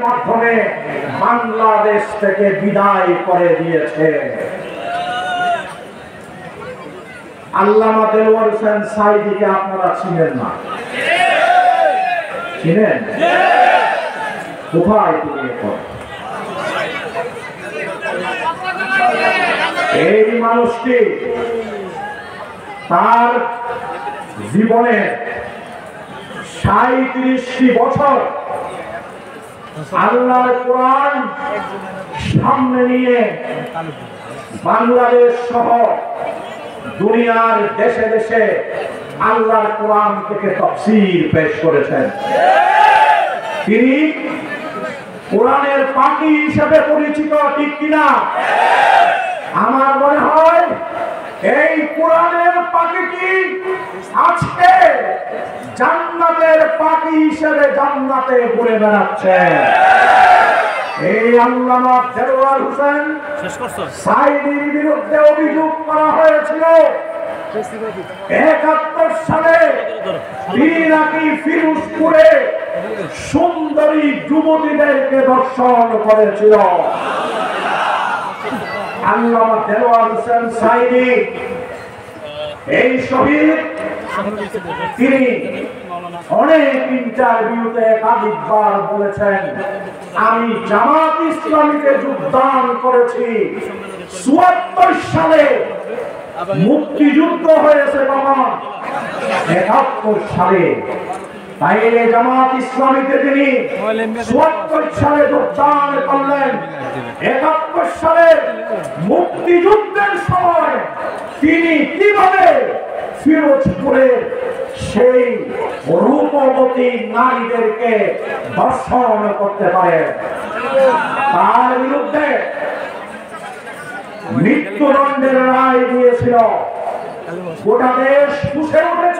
মাধ্যমে বাংলাদেশ থেকে বিদায় করে দিয়েছে। আল্লামা দেলোয়ার হোসেন সাঈদীকে আপনারা চিনেন না? চিনেন? কোথায় তিনি এখন? এই মানুষটি তার জীবনে ৩৭টি বছর আল্লাহর কোরআন সামনে নিয়ে বাংলাদেশ সহ দুনিয়ার দেশে দেশে আল্লাহর কোরআন থেকে তাফসীর পেশ করেছেন। তিনি কোরআনের পাখি হিসেবে পরিচিত, ঠিক কিনা? আমার মনে হয় এই কোরআনের পাখিটি আজকে জান্নাতের পাখি হিসেবে জান্নাতে ঘুরে বেড়াচ্ছে। এই আল্লামা দেলোয়ার হোসেন সাঈদীর বিরুদ্ধে অভিযোগ করা হয়েছিল ৭১ সালে নাকি ফিরোজপুরে সুন্দরী যুবতীদেরকে ধর্ষণ করেছিল। আল্লামা দেলোয়ার হোসেন সাঈদী এই শহীদ, তিনি অনেক ইন্টারভিউতে একাধিকবার বলেছেন, আমি জামাত ইসলামীতে যোগদান করেছি ৭৪ সালে, মুক্তিযুদ্ধ হয়েছে বাবা ৭১ সালে। তাইলে জামাত ইসলামীতে তিনি ৭৪ সালে যোগদান করলেন। ৭১ সালে মুক্তিযুদ্ধের সময় তিনি কিভাবে ফিরোজপুরে সেই রূপবতী নারীদেরকে ধর্ষণ করতে পারে? তার বিরুদ্ধে মৃত্যুদণ্ডের রায় দিয়েছিল। গোটা দেশ ফুঁসে উঠেছে।